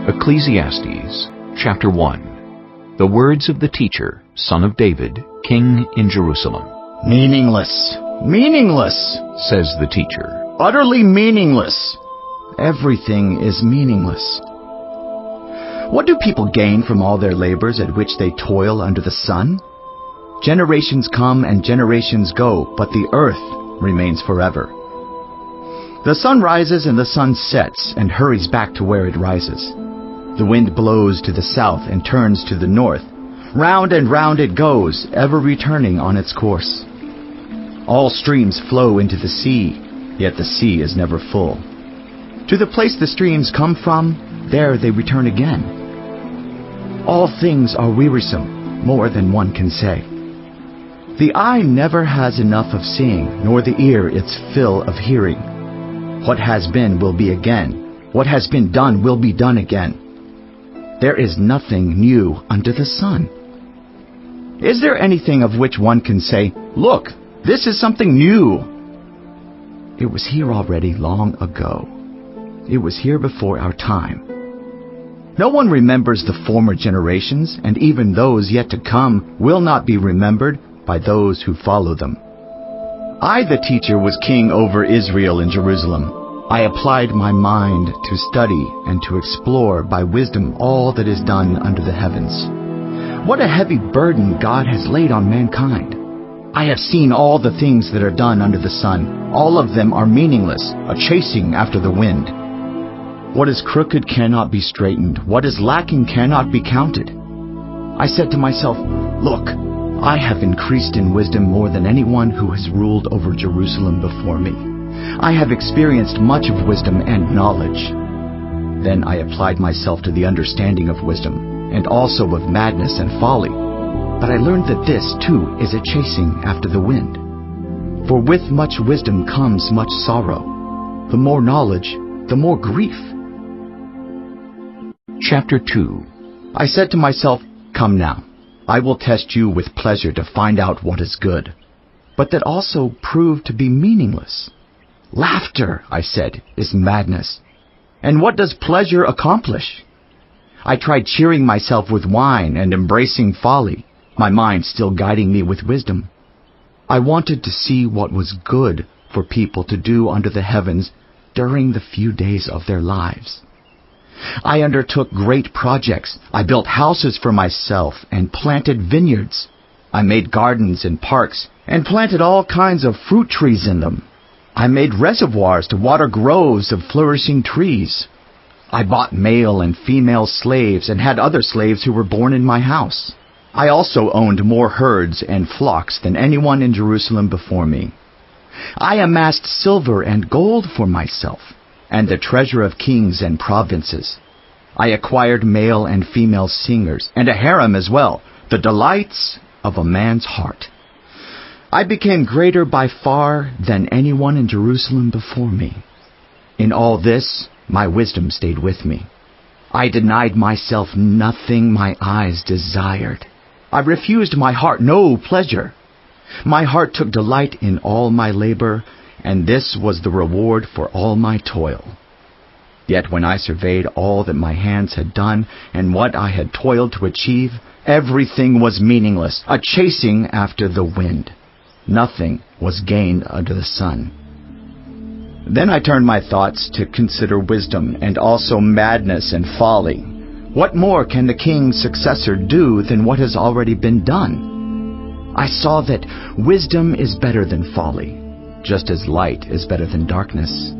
Ecclesiastes chapter 1. The words of the teacher, son of David, king in Jerusalem. Meaningless, meaningless, says the teacher. Utterly meaningless. Everything is meaningless. What do people gain from all their labors at which they toil under the sun? Generations come and generations go, but the earth remains forever. The sun rises and the sun sets and hurries back to where it rises. The wind blows to the south and turns to the north. Round and round it goes, ever returning on its course. All streams flow into the sea, yet the sea is never full. To the place the streams come from, there they return again. All things are wearisome, more than one can say. The eye never has enough of seeing, nor the ear its fill of hearing. What has been will be again. What has been done will be done again. There is nothing new under the sun. Is there anything of which one can say, "Look, this is something new"? It was here already long ago. It was here before our time. No one remembers the former generations, and even those yet to come will not be remembered by those who follow them. I, the teacher, was king over Israel in Jerusalem. I applied my mind to study and to explore by wisdom all that is done under the heavens. What a heavy burden God has laid on mankind. I have seen all the things that are done under the sun. All of them are meaningless, a chasing after the wind. What is crooked cannot be straightened. What is lacking cannot be counted. I said to myself, "Look, I have increased in wisdom more than anyone who has ruled over Jerusalem before me. I have experienced much of wisdom and knowledge." Then I applied myself to the understanding of wisdom, and also of madness and folly. But I learned that this, too, is a chasing after the wind. For with much wisdom comes much sorrow. The more knowledge, the more grief. Chapter 2. I said to myself, "Come now, I will test you with pleasure to find out what is good." But that also proved to be meaningless. Laughter, I said, is madness. And what does pleasure accomplish? I tried cheering myself with wine and embracing folly, my mind still guiding me with wisdom. I wanted to see what was good for people to do under the heavens during the few days of their lives. I undertook great projects. I built houses for myself and planted vineyards. I made gardens and parks and planted all kinds of fruit trees in them. I made reservoirs to water groves of flourishing trees. I bought male and female slaves and had other slaves who were born in my house. I also owned more herds and flocks than anyone in Jerusalem before me. I amassed silver and gold for myself, and the treasure of kings and provinces. I acquired male and female singers, and a harem as well, the delights of a man's heart. I became greater by far than anyone in Jerusalem before me. In all this, my wisdom stayed with me. I denied myself nothing my eyes desired. I refused my heart no pleasure. My heart took delight in all my labor, and this was the reward for all my toil. Yet when I surveyed all that my hands had done and what I had toiled to achieve, everything was meaningless, a chasing after the wind. Nothing was gained under the sun. Then I turned my thoughts to consider wisdom and also madness and folly. What more can the king's successor do than what has already been done? I saw that wisdom is better than folly, just as light is better than darkness.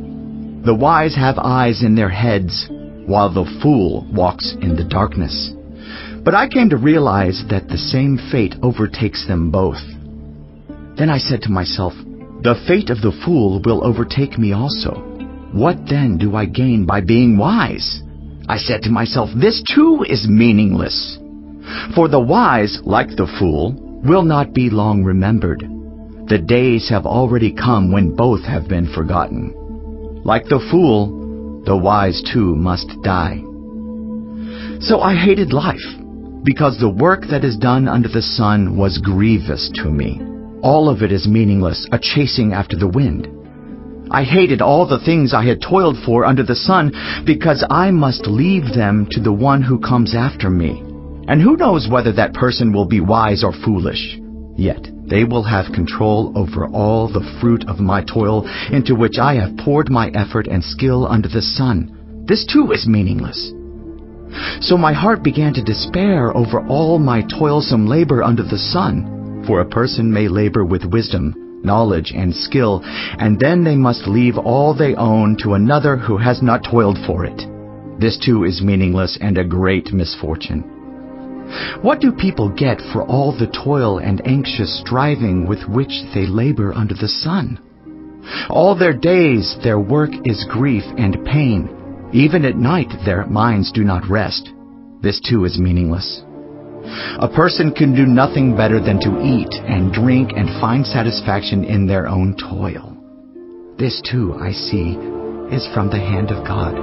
The wise have eyes in their heads, while the fool walks in the darkness. But I came to realize that the same fate overtakes them both. Then I said to myself, "The fate of the fool will overtake me also. What then do I gain by being wise?" I said to myself, "This too is meaningless. For the wise, like the fool, will not be long remembered. The days have already come when both have been forgotten. Like the fool, the wise too must die." So I hated life, because the work that is done under the sun was grievous to me. All of it is meaningless, a chasing after the wind. I hated all the things I had toiled for under the sun, because I must leave them to the one who comes after me. And who knows whether that person will be wise or foolish? Yet they will have control over all the fruit of my toil, into which I have poured my effort and skill under the sun. This too is meaningless. So my heart began to despair over all my toilsome labor under the sun. For a person may labor with wisdom, knowledge, and skill, and then they must leave all they own to another who has not toiled for it. This too is meaningless and a great misfortune. What do people get for all the toil and anxious striving with which they labor under the sun? All their days their work is grief and pain. Even at night their minds do not rest. This too is meaningless. A person can do nothing better than to eat and drink and find satisfaction in their own toil. This too, I see, is from the hand of God.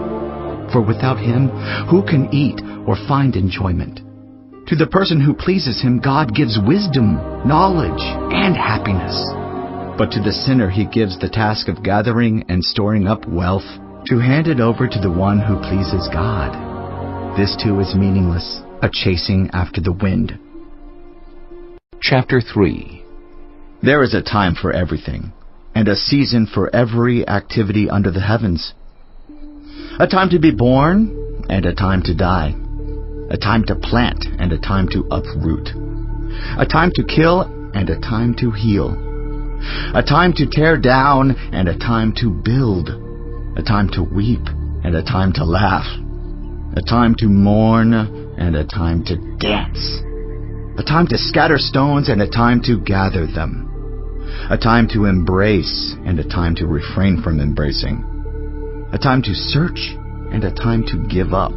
For without Him, who can eat or find enjoyment? To the person who pleases Him, God gives wisdom, knowledge, and happiness. But to the sinner He gives the task of gathering and storing up wealth, to hand it over to the one who pleases God. This too is meaningless, a chasing after the wind. Chapter 3. There is a time for everything, and a season for every activity under the heavens. A time to be born, and a time to die. A time to plant, and a time to uproot. A time to kill, and a time to heal. A time to tear down, and a time to build. A time to weep, and a time to laugh. A time to mourn, and a time to dance. A time to scatter stones, and a time to gather them. A time to embrace, and a time to refrain from embracing. A time to search, and a time to give up.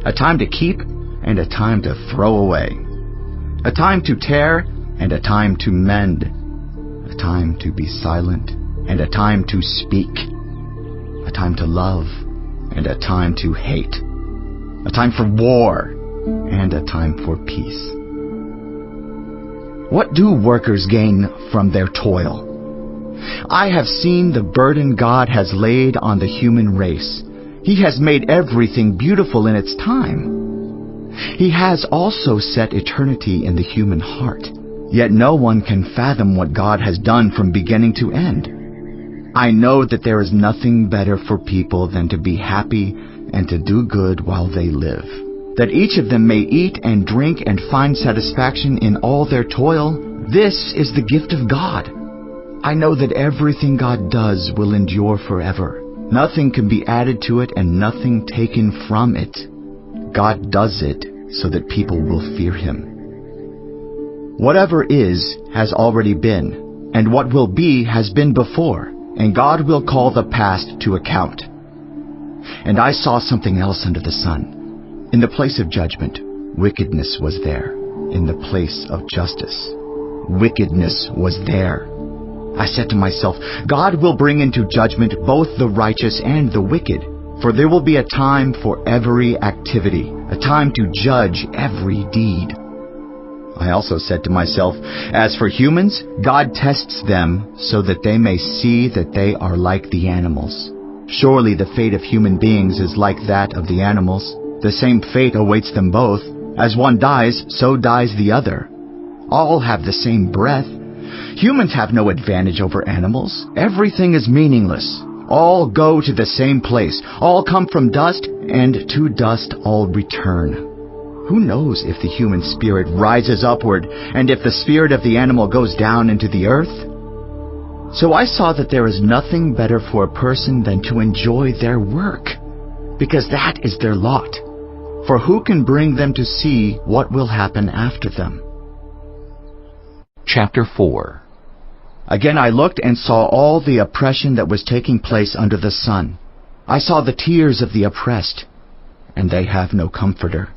A time to keep, and a time to throw away. A time to tear, and a time to mend. A time to be silent, and a time to speak. A time to love, and a time to hate. A time for war, and a time for peace. What do workers gain from their toil? I have seen the burden God has laid on the human race. He has made everything beautiful in its time. He has also set eternity in the human heart. Yet no one can fathom what God has done from beginning to end. I know that there is nothing better for people than to be happy and to do good while they live, that each of them may eat and drink and find satisfaction in all their toil. This is the gift of God. I know that everything God does will endure forever. Nothing can be added to it and nothing taken from it. God does it so that people will fear Him. Whatever is has already been, and what will be has been before, and God will call the past to account. And I saw something else under the sun. In the place of judgment, wickedness was there. In the place of justice, wickedness was there. I said to myself, God will bring into judgment both the righteous and the wicked, for there will be a time for every activity, a time to judge every deed. I also said to myself, as for humans, God tests them so that they may see that they are like the animals. Surely the fate of human beings is like that of the animals. The same fate awaits them both. As one dies, so dies the other. All have the same breath. Humans have no advantage over animals. Everything is meaningless. All go to the same place. All come from dust, and to dust all return. Who knows if the human spirit rises upward, and if the spirit of the animal goes down into the earth? So I saw that there is nothing better for a person than to enjoy their work, because that is their lot. For who can bring them to see what will happen after them? Chapter 4. Again I looked and saw all the oppression that was taking place under the sun. I saw the tears of the oppressed, and they have no comforter.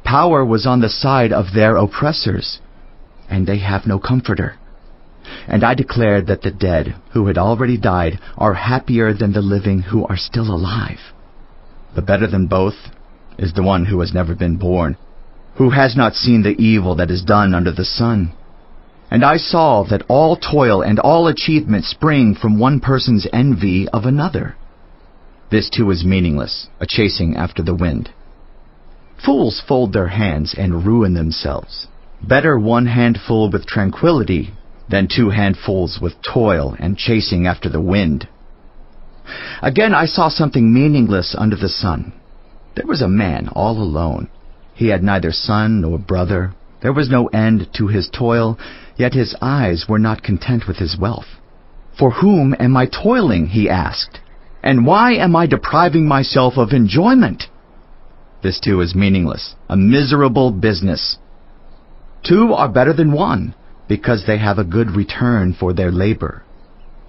Power was on the side of their oppressors, and they have no comforter. And I declared that the dead, who had already died, are happier than the living who are still alive. But better than both is the one who has never been born, who has not seen the evil that is done under the sun. And I saw that all toil and all achievement spring from one person's envy of another. This too is meaningless, a chasing after the wind. Fools fold their hands and ruin themselves. Better one handful with tranquility than 2 handfuls with toil and chasing after the wind. Again I saw something meaningless under the sun. There was a man all alone. He had neither son nor brother. There was no end to his toil, yet his eyes were not content with his wealth. For whom am I toiling, he asked, and why am I depriving myself of enjoyment? This too is meaningless, a miserable business. 2 are better than 1, because they have a good return for their labor.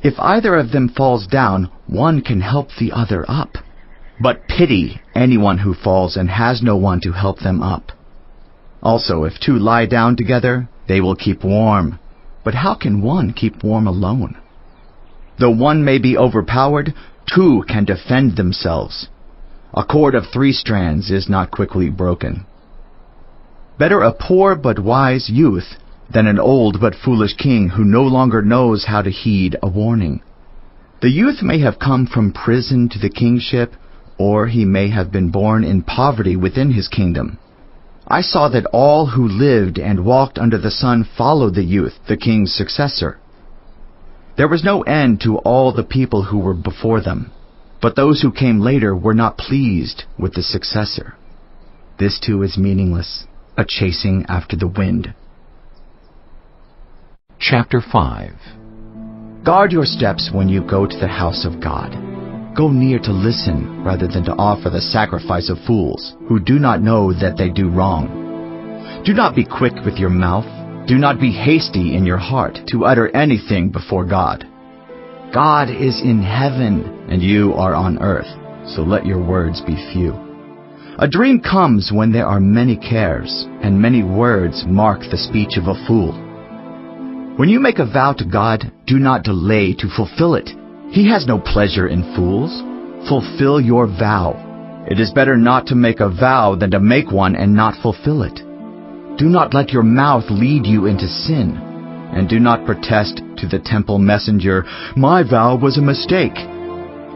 If either of them falls down, one can help the other up. But pity anyone who falls and has no one to help them up. Also, if 2 lie down together, they will keep warm. But how can one keep warm alone? Though one may be overpowered, 2 can defend themselves. A cord of 3 strands is not quickly broken. Better a poor but wise youth than an old but foolish king who no longer knows how to heed a warning. The youth may have come from prison to the kingship, or he may have been born in poverty within his kingdom. I saw that all who lived and walked under the sun followed the youth, the king's successor. There was no end to all the people who were before them, but those who came later were not pleased with the successor. This too is meaningless, a chasing after the wind. Chapter 5. Guard your steps when you go to the house of God. Go near to listen rather than to offer the sacrifice of fools, who do not know that they do wrong. Do not be quick with your mouth. Do not be hasty in your heart to utter anything before God. God is in heaven, and you are on earth, so let your words be few. A dream comes when there are many cares, and many words mark the speech of a fool. When you make a vow to God, do not delay to fulfill it. He has no pleasure in fools. Fulfill your vow. It is better not to make a vow than to make one and not fulfill it. Do not let your mouth lead you into sin, and do not protest to the temple messenger, "My vow was a mistake."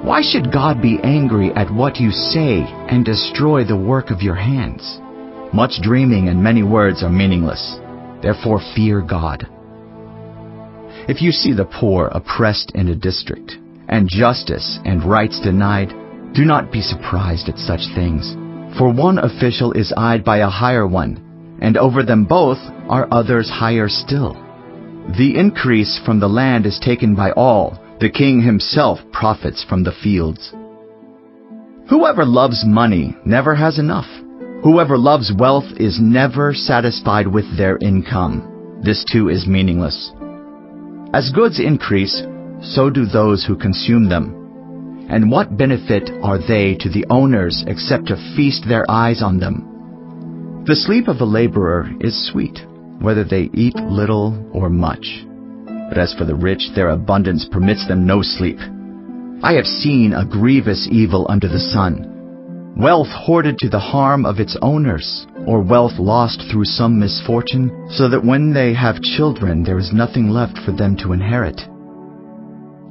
Why should God be angry at what you say and destroy the work of your hands? Much dreaming and many words are meaningless. Therefore fear God. If you see the poor oppressed in a district, and justice and rights denied, do not be surprised at such things. For one official is eyed by a higher one, and over them both are others higher still. The increase from the land is taken by all. The king himself profits from the fields. Whoever loves money never has enough. Whoever loves wealth is never satisfied with their income. This too is meaningless. As goods increase, so do those who consume them. And what benefit are they to the owners except to feast their eyes on them? The sleep of a laborer is sweet, whether they eat little or much. But as for the rich, their abundance permits them no sleep. I have seen a grievous evil under the sun. Wealth hoarded to the harm of its owners, or wealth lost through some misfortune, so that when they have children there is nothing left for them to inherit.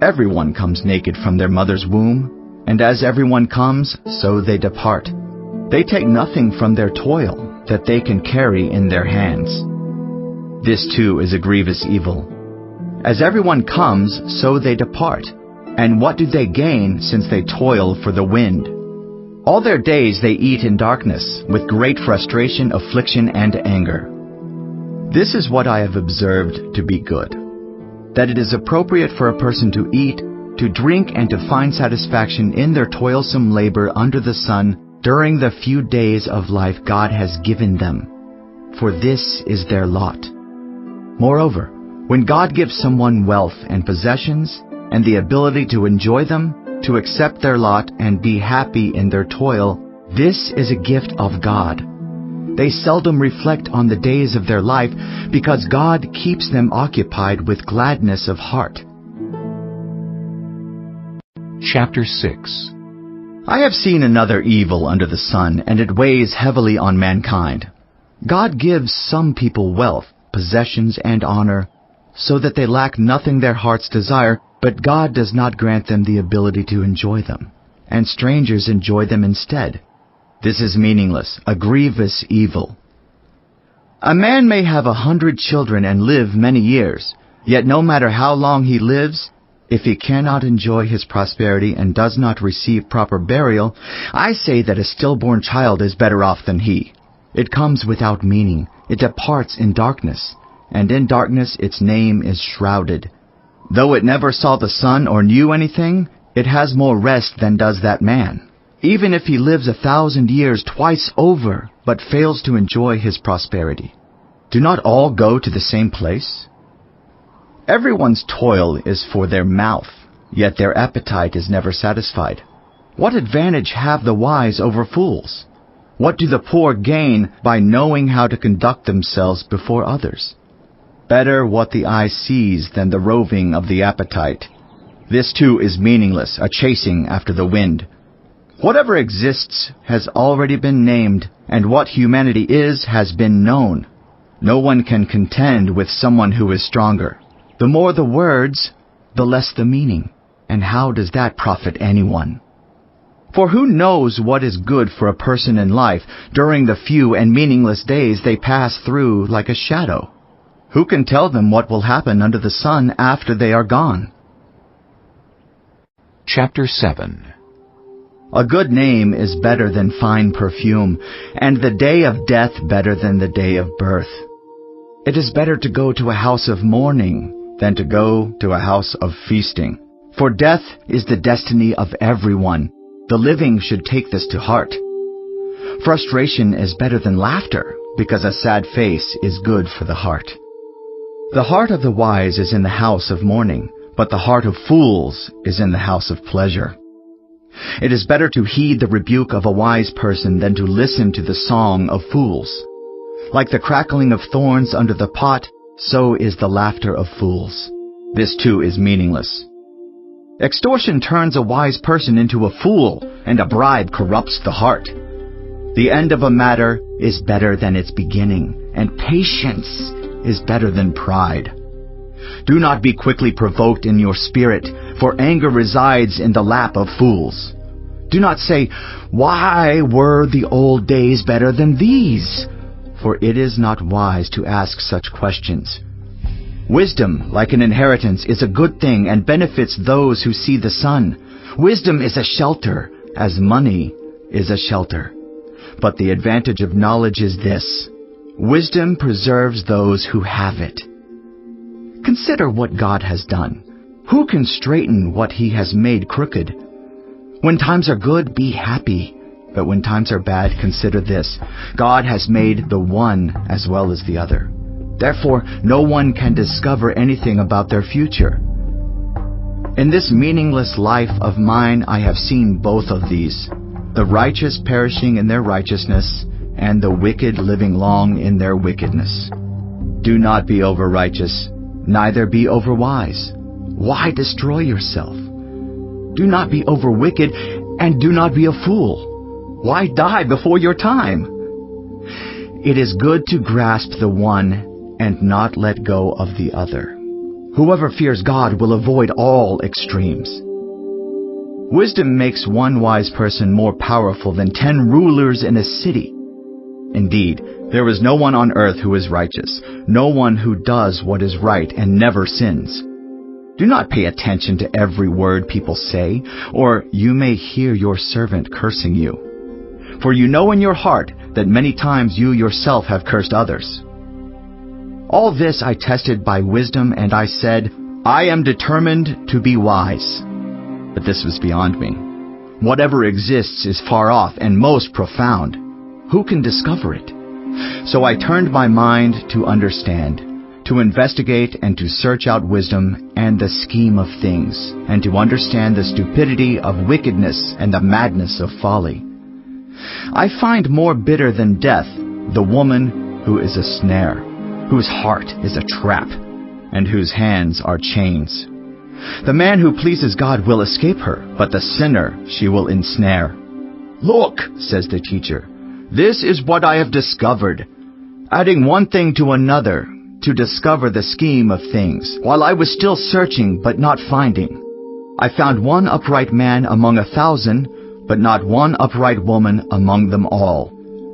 Everyone comes naked from their mother's womb, and as everyone comes, so they depart. They take nothing from their toil that they can carry in their hands. This too is a grievous evil. As everyone comes, so they depart. And what do they gain since they toil for the wind? All their days they eat in darkness, with great frustration, affliction, and anger. This is what I have observed to be good, that it is appropriate for a person to eat, to drink, and to find satisfaction in their toilsome labor under the sun during the few days of life God has given them, for this is their lot. Moreover, when God gives someone wealth and possessions, and the ability to enjoy them, to accept their lot and be happy in their toil, this is a gift of God. They seldom reflect on the days of their life, because God keeps them occupied with gladness of heart. Chapter 6. I have seen another evil under the sun, and it weighs heavily on mankind. God gives some people wealth, possessions, and honor, so that they lack nothing their hearts desire, but God does not grant them the ability to enjoy them, and strangers enjoy them instead. This is meaningless, a grievous evil. A man may have 100 children and live many years, yet no matter how long he lives, if he cannot enjoy his prosperity and does not receive proper burial, I say that a stillborn child is better off than he. It comes without meaning, it departs in darkness, and in darkness its name is shrouded. Though it never saw the sun or knew anything, it has more rest than does that man. Even if he lives 1,000 years twice over, but fails to enjoy his prosperity. Do not all go to the same place? Everyone's toil is for their mouth, yet their appetite is never satisfied. What advantage have the wise over fools? What do the poor gain by knowing how to conduct themselves before others? Better what the eye sees than the roving of the appetite. This too is meaningless, a chasing after the wind. Whatever exists has already been named, and what humanity is has been known. No one can contend with someone who is stronger. The more the words, the less the meaning. And how does that profit anyone? For who knows what is good for a person in life during the few and meaningless days they pass through like a shadow? Who can tell them what will happen under the sun after they are gone? Chapter 7. A good name is better than fine perfume, and the day of death better than the day of birth. It is better to go to a house of mourning than to go to a house of feasting. For death is the destiny of everyone. The living should take this to heart. Frustration is better than laughter, because a sad face is good for the heart. The heart of the wise is in the house of mourning, but the heart of fools is in the house of pleasure. It is better to heed the rebuke of a wise person than to listen to the song of fools. Like the crackling of thorns under the pot, so is the laughter of fools. This too is meaningless. Extortion turns a wise person into a fool, and a bribe corrupts the heart. The end of a matter is better than its beginning, and patience is better than pride. Do not be quickly provoked in your spirit, for anger resides in the lap of fools. Do not say, "Why were the old days better than these?" For it is not wise to ask such questions. Wisdom, like an inheritance, is a good thing and benefits those who see the sun. Wisdom is a shelter, as money is a shelter. But the advantage of knowledge is this: wisdom preserves those who have it. Consider what God has done. Who can straighten what He has made crooked? When times are good, be happy. But when times are bad, consider this: God has made the one as well as the other. Therefore, no one can discover anything about their future. In this meaningless life of mine, I have seen both of these: the righteous perishing in their righteousness, and the wicked living long in their wickedness. Do not be over-righteous, neither be over-wise. Why destroy yourself? Do not be over-wicked, and do not be a fool. Why die before your time? It is good to grasp the one and not let go of the other. Whoever fears God will avoid all extremes. Wisdom makes one wise person more powerful than 10 rulers in a city. Indeed, there is no one on earth who is righteous, no one who does what is right and never sins. Do not pay attention to every word people say, or you may hear your servant cursing you. For you know in your heart that many times you yourself have cursed others. All this I tested by wisdom, and I said, I am determined to be wise. But this was beyond me. Whatever exists is far off and most profound. Who can discover it? So I turned my mind to understand, to investigate and to search out wisdom and the scheme of things, and to understand the stupidity of wickedness and the madness of folly. I find more bitter than death the woman who is a snare, whose heart is a trap, and whose hands are chains. The man who pleases God will escape her, but the sinner she will ensnare. Look, says the teacher, this is what I have discovered. Adding one thing to another, to discover the scheme of things, while I was still searching but not finding. I found one upright man among 1,000, but not one upright woman among them all.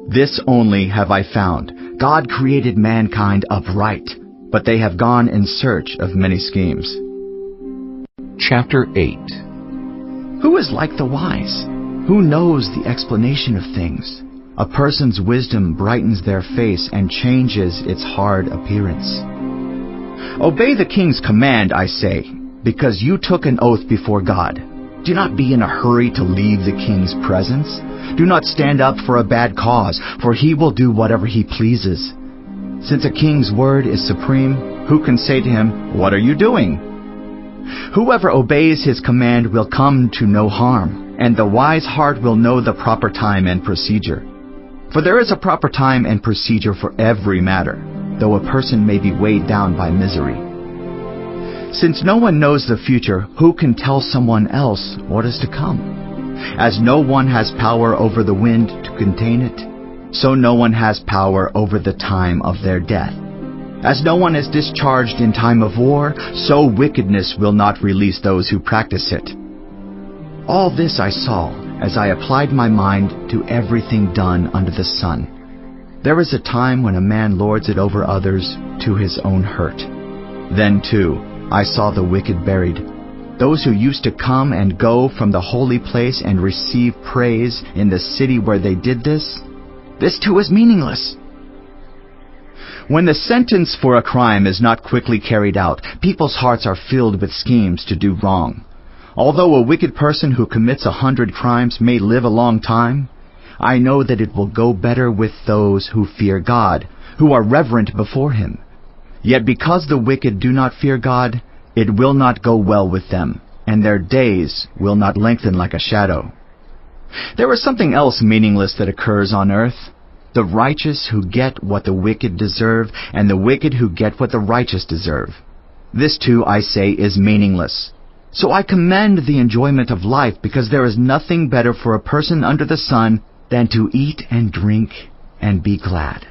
This only have I found: God created mankind upright, but they have gone in search of many schemes. Chapter 8. Who is like the wise? Who knows the explanation of things? A person's wisdom brightens their face and changes its hard appearance. Obey the king's command, I say, because you took an oath before God. Do not be in a hurry to leave the king's presence. Do not stand up for a bad cause, for he will do whatever he pleases. Since a king's word is supreme, who can say to him, "What are you doing?" Whoever obeys his command will come to no harm, and the wise heart will know the proper time and procedure. For there is a proper time and procedure for every matter, though a person may be weighed down by misery. Since no one knows the future, who can tell someone else what is to come? As no one has power over the wind to contain it, so no one has power over the time of their death. As no one is discharged in time of war, so wickedness will not release those who practice it. All this I saw as I applied my mind to everything done under the sun. There is a time when a man lords it over others to his own hurt. Then, too, I saw the wicked buried, those who used to come and go from the holy place and receive praise in the city where they did this. This too is meaningless. When the sentence for a crime is not quickly carried out, people's hearts are filled with schemes to do wrong. Although a wicked person who commits 100 crimes may live a long time, I know that it will go better with those who fear God, who are reverent before Him. Yet because the wicked do not fear God, it will not go well with them, and their days will not lengthen like a shadow. There is something else meaningless that occurs on earth: the righteous who get what the wicked deserve, and the wicked who get what the righteous deserve. This too, I say, is meaningless. So I commend the enjoyment of life, because there is nothing better for a person under the sun than to eat and drink and be glad.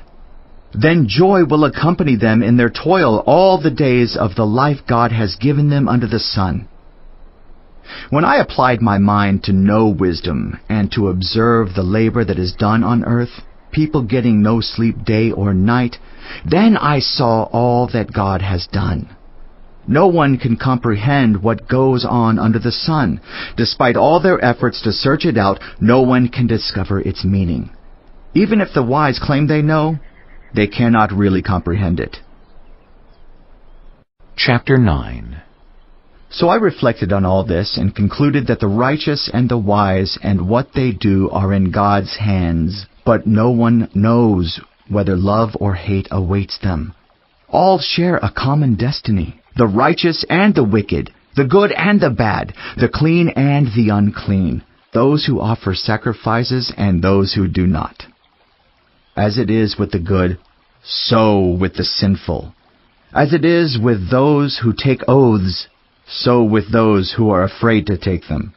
Then joy will accompany them in their toil all the days of the life God has given them under the sun. When I applied my mind to know wisdom and to observe the labor that is done on earth, people getting no sleep day or night, then I saw all that God has done. No one can comprehend what goes on under the sun. Despite all their efforts to search it out, no one can discover its meaning. Even if the wise claim they know, they cannot really comprehend it. Chapter 9. So I reflected on all this and concluded that the righteous and the wise and what they do are in God's hands, but no one knows whether love or hate awaits them. All share a common destiny: the righteous and the wicked, the good and the bad, the clean and the unclean, those who offer sacrifices and those who do not. As it is with the good, so with the sinful. As it is with those who take oaths, so with those who are afraid to take them.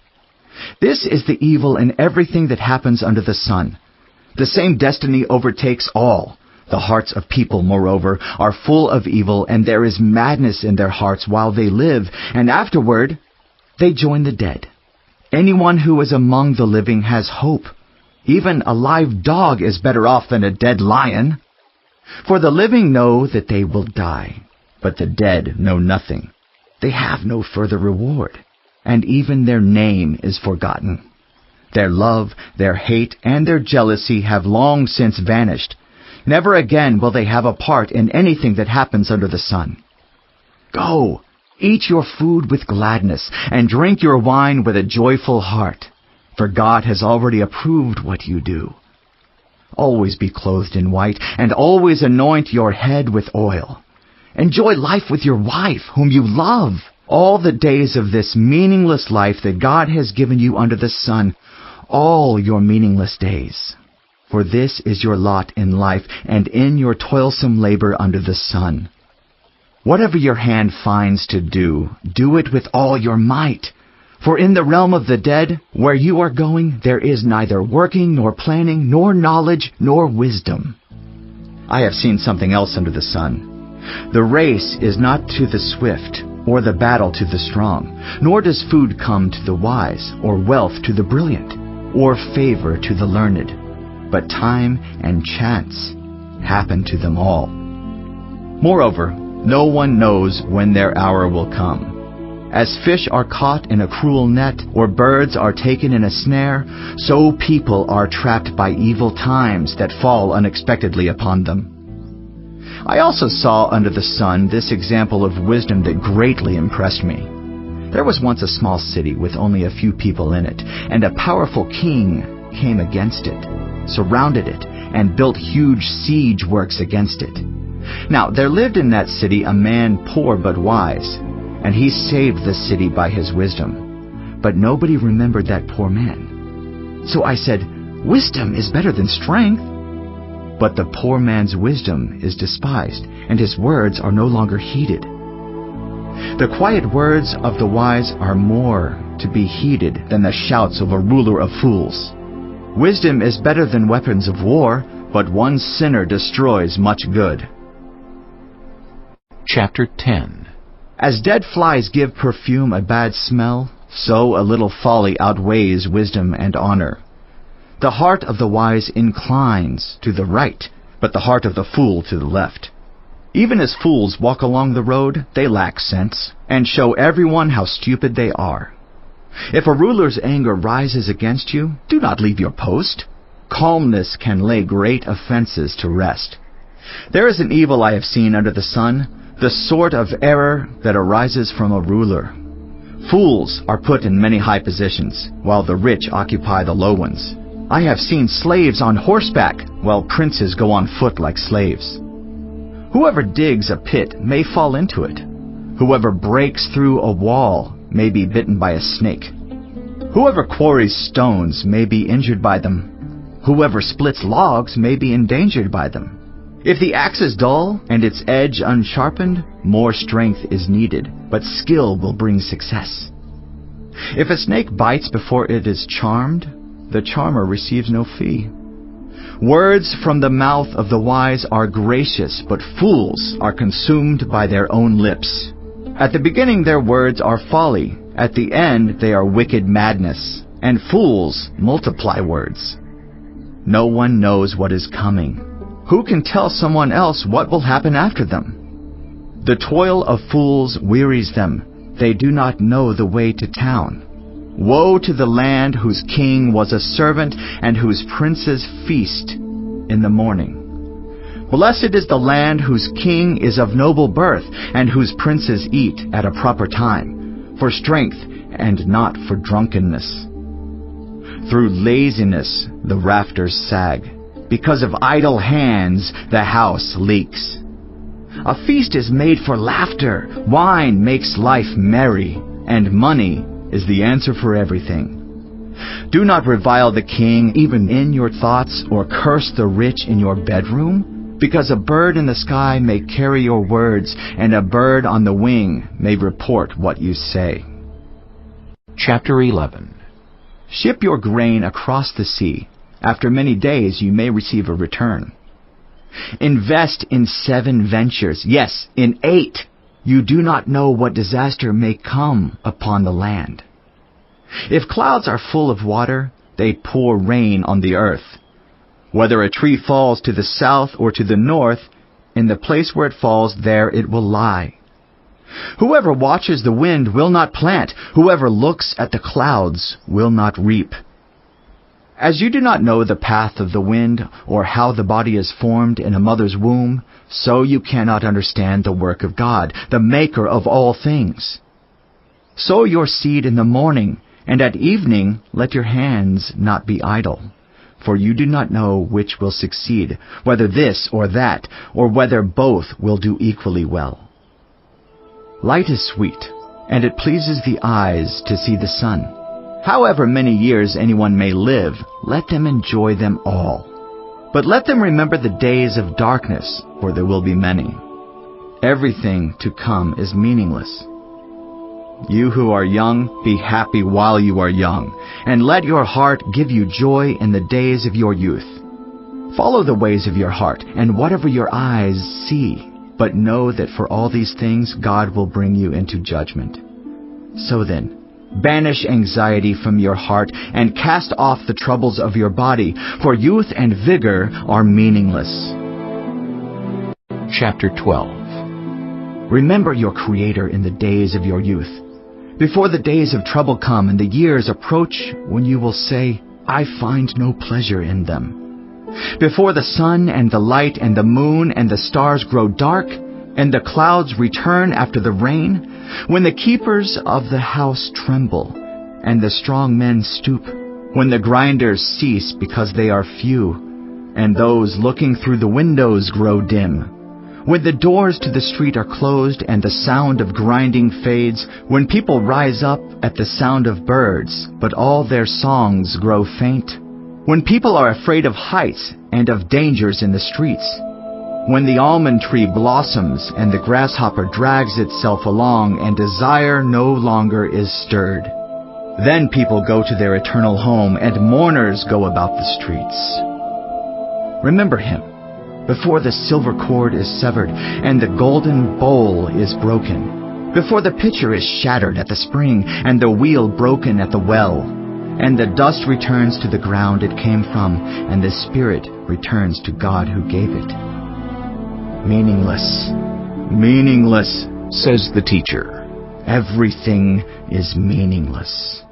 This is the evil in everything that happens under the sun. The same destiny overtakes all. The hearts of people, moreover, are full of evil, and there is madness in their hearts while they live, and afterward they join the dead. Anyone who is among the living has hope. Even a live dog is better off than a dead lion. For the living know that they will die, but the dead know nothing. They have no further reward, and even their name is forgotten. Their love, their hate, and their jealousy have long since vanished. Never again will they have a part in anything that happens under the sun. Go, eat your food with gladness, and drink your wine with a joyful heart, for God has already approved what you do. Always be clothed in white, and always anoint your head with oil. Enjoy life with your wife, whom you love, all the days of this meaningless life that God has given you under the sun, all your meaningless days. For this is your lot in life and in your toilsome labor under the sun. Whatever your hand finds to do, do it with all your might. For in the realm of the dead, where you are going, there is neither working, nor planning, nor knowledge, nor wisdom. I have seen something else under the sun. The race is not to the swift, or the battle to the strong, nor does food come to the wise, or wealth to the brilliant, or favor to the learned. But time and chance happen to them all. Moreover, no one knows when their hour will come. As fish are caught in a cruel net, or birds are taken in a snare, so people are trapped by evil times that fall unexpectedly upon them. I also saw under the sun this example of wisdom that greatly impressed me. There was once a small city with only a few people in it, and a powerful king came against it, surrounded it, and built huge siege works against it. Now there lived in that city a man poor but wise, and he saved the city by his wisdom. But nobody remembered that poor man. So I said, "Wisdom is better than strength." But the poor man's wisdom is despised, and his words are no longer heeded. The quiet words of the wise are more to be heeded than the shouts of a ruler of fools. Wisdom is better than weapons of war, but one sinner destroys much good. Chapter 10. As dead flies give perfume a bad smell, so a little folly outweighs wisdom and honor. The heart of the wise inclines to the right, but the heart of the fool to the left. Even as fools walk along the road, they lack sense, and show everyone how stupid they are. If a ruler's anger rises against you, do not leave your post. Calmness can lay great offenses to rest. There is an evil I have seen under the sun, the sort of error that arises from a ruler. Fools are put in many high positions, while the rich occupy the low ones. I have seen slaves on horseback, while princes go on foot like slaves. Whoever digs a pit may fall into it. Whoever breaks through a wall may be bitten by a snake. Whoever quarries stones may be injured by them. Whoever splits logs may be endangered by them. If the axe is dull and its edge unsharpened, more strength is needed, but skill will bring success. If a snake bites before it is charmed, the charmer receives no fee. Words from the mouth of the wise are gracious, but fools are consumed by their own lips. At the beginning their words are folly, at the end they are wicked madness, and fools multiply words. No one knows what is coming. Who can tell someone else what will happen after them? The toil of fools wearies them. They do not know the way to town. Woe to the land whose king was a servant and whose princes feast in the morning. Blessed is the land whose king is of noble birth and whose princes eat at a proper time, for strength and not for drunkenness. Through laziness the rafters sag. Because of idle hands the house leaks. A feast is made for laughter. Wine makes life merry, and money is the answer for everything. Do not revile the king even in your thoughts, or curse the rich in your bedroom, because a bird in the sky may carry your words, and a bird on the wing may report what you say. Chapter 11. Ship your grain across the sea. After many days you may receive a return. Invest in 7 ventures, yes, in 8. You do not know what disaster may come upon the land. If clouds are full of water, they pour rain on the earth. Whether a tree falls to the south or to the north, in the place where it falls, there it will lie. Whoever watches the wind will not plant. Whoever looks at the clouds will not reap. As you do not know the path of the wind, or how the body is formed in a mother's womb, so you cannot understand the work of God, the maker of all things. Sow your seed in the morning, and at evening let your hands not be idle. For you do not know which will succeed, whether this or that, or whether both will do equally well. Light is sweet, and it pleases the eyes to see the sun. However many years anyone may live, let them enjoy them all. But let them remember the days of darkness, for there will be many. Everything to come is meaningless. You who are young, be happy while you are young, and let your heart give you joy in the days of your youth. Follow the ways of your heart, and whatever your eyes see, But know that for all these things God will bring you into judgment. So then, banish anxiety from your heart and cast off the troubles of your body, for youth and vigor are meaningless. Chapter 12. Remember your Creator in the days of your youth, before the days of trouble come and the years approach when you will say, I find no pleasure in them. Before the sun and the light and the moon and the stars grow dark, and the clouds return after the rain, when the keepers of the house tremble, and the strong men stoop, when the grinders cease because they are few, and those looking through the windows grow dim, when the doors to the street are closed and the sound of grinding fades, when people rise up at the sound of birds, but all their songs grow faint, when people are afraid of heights and of dangers in the streets, when the almond tree blossoms and the grasshopper drags itself along and desire no longer is stirred. Then people go to their eternal home and mourners go about the streets. Remember him before the silver cord is severed and the golden bowl is broken, before the pitcher is shattered at the spring and the wheel broken at the well, and the dust returns to the ground it came from, and the spirit returns to God who gave it. Meaningless, meaningless, says the teacher. Everything is meaningless.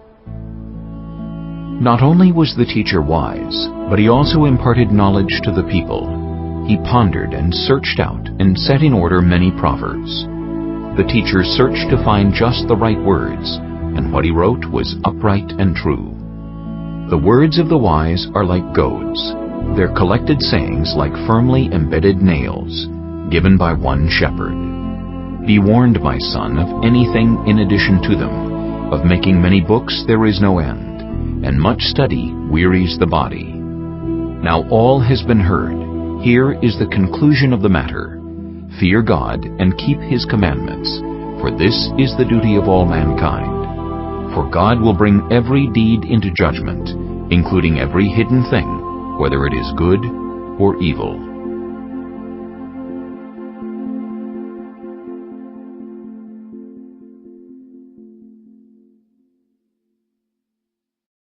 Not only was the teacher wise, but he also imparted knowledge to the people. He pondered and searched out and set in order many proverbs. The teacher searched to find just the right words, and what he wrote was upright and true. The words of the wise are like goads, their collected sayings like firmly embedded nails, given by one shepherd. Be warned, my son, of anything in addition to them. Of making many books there is no end, and much study wearies the body. Now all has been heard. Here is the conclusion of the matter. Fear God and keep His commandments, for this is the duty of all mankind. For God will bring every deed into judgment, including every hidden thing, whether it is good or evil.